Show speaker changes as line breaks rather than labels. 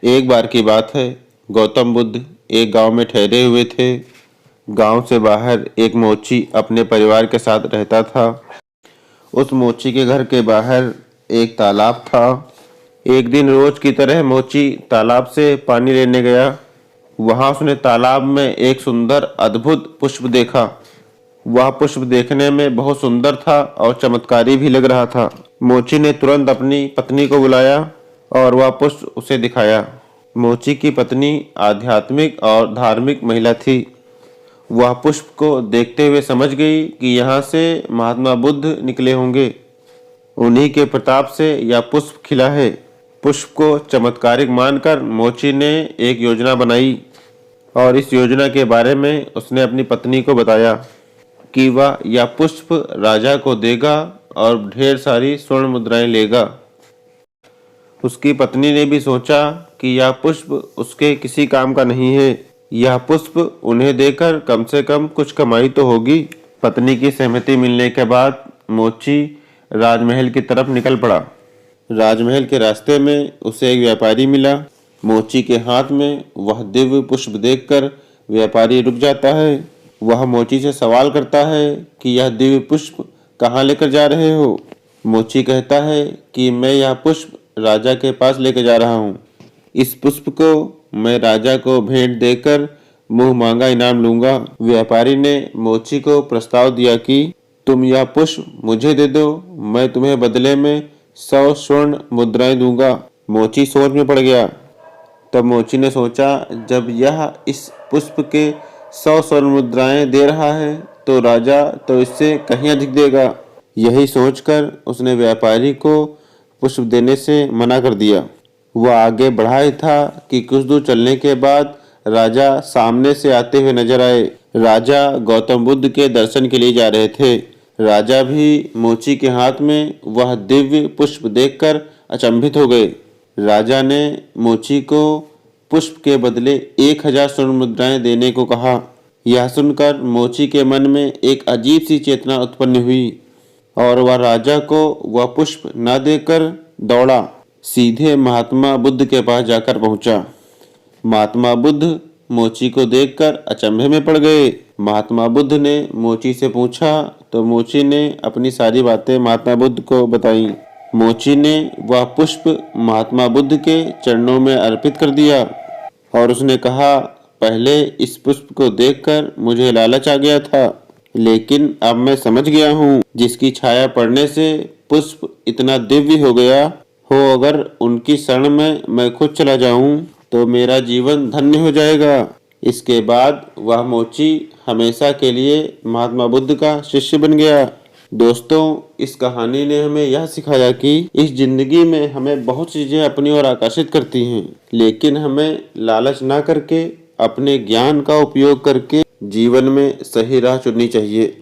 एक बार की बात है, गौतम बुद्ध एक गांव में ठहरे हुए थे। गांव से बाहर एक मोची अपने परिवार के साथ रहता था। उस मोची के घर के बाहर एक तालाब था। एक दिन रोज की तरह मोची तालाब से पानी लेने गया। वहां उसने तालाब में एक सुंदर अद्भुत पुष्प देखा। वह पुष्प देखने में बहुत सुंदर था और चमत्कारी भी लग रहा था। मोची ने तुरंत अपनी पत्नी को बुलाया और वह पुष्प उसे दिखाया। मोची की पत्नी आध्यात्मिक और धार्मिक महिला थी। वह पुष्प को देखते हुए समझ गई कि यहाँ से महात्मा बुद्ध निकले होंगे। उन्हीं के प्रताप से यह पुष्प खिला है। पुष्प को चमत्कारिक मानकर मोची ने एक योजना बनाई और इस योजना के बारे में उसने अपनी पत्नी को बताया कि वह यह पुष्प राजा को देगा और ढेर सारी स्वर्ण मुद्राएं लेगा। उसकी पत्नी ने भी सोचा कि यह पुष्प उसके किसी काम का नहीं है। यह पुष्प उन्हें देकर कम से कम कुछ कमाई तो होगी। पत्नी की सहमति मिलने के बाद मोची राजमहल की तरफ निकल पड़ा। राजमहल के रास्ते में उसे एक व्यापारी मिला। मोची के हाथ में वह दिव्य पुष्प देखकर व्यापारी रुक जाता है। वह मोची से सवाल करता है कि यह दिव्य पुष्प कहाँ लेकर जा रहे हो। मोची कहता है कि मैं यह पुष्प राजा के पास लेकर जा रहा हूँ। इस पुष्प को मैं राजा को भेंट देकर मुंह मांगा इनाम लूंगा। व्यापारी ने मोची को प्रस्ताव दिया कि तुम यह पुष्प मुझे दे दो, मैं तुम्हें बदले में 100 स्वर्ण मुद्राएं दूंगा। मोची सोच में पड़ गया। तब मोची ने सोचा, जब यह इस पुष्प के 100 स्वर्ण मुद्राएं दे रहा है तो राजा तो इससे कहीं अधिक देगा। यही सोचकर उसने व्यापारी को पुष्प देने से मना कर दिया। वह आगे बढ़ा ही था कि कुछ दूर चलने के बाद राजा सामने से आते हुए नजर आए। राजा गौतम बुद्ध के दर्शन के लिए जा रहे थे। राजा भी मोची के हाथ में वह दिव्य पुष्प देखकर अचंभित हो गए। राजा ने मोची को पुष्प के बदले 1000 स्वर्ण मुद्राएं देने को कहा। यह सुनकर मोची के मन में एक अजीब सी चेतना उत्पन्न हुई और वह राजा को वह पुष्प न देकर दौड़ा सीधे महात्मा बुद्ध के पास जाकर पहुंचा। महात्मा बुद्ध मोची को देखकर अचंभे में पड़ गए। महात्मा बुद्ध ने मोची से पूछा तो मोची ने अपनी सारी बातें महात्मा बुद्ध को बताई। मोची ने वह पुष्प महात्मा बुद्ध के चरणों में अर्पित कर दिया और उसने कहा, पहले इस पुष्प को देखकर मुझे लालच आ गया था, लेकिन अब मैं समझ गया हूँ जिसकी छाया पड़ने से पुष्प इतना दिव्य हो गया हो, अगर उनकी शरण में मैं खुद चला जाऊं तो मेरा जीवन धन्य हो जाएगा। इसके बाद वह मोची हमेशा के लिए महात्मा बुद्ध का शिष्य बन गया। दोस्तों, इस कहानी ने हमें यह सिखाया कि इस जिंदगी में हमें बहुत चीजें अपनी ओर आकर्षित करती हैं, लेकिन हमें लालच ना करके अपने ज्ञान का उपयोग करके जीवन में सही राह चुननी चाहिए।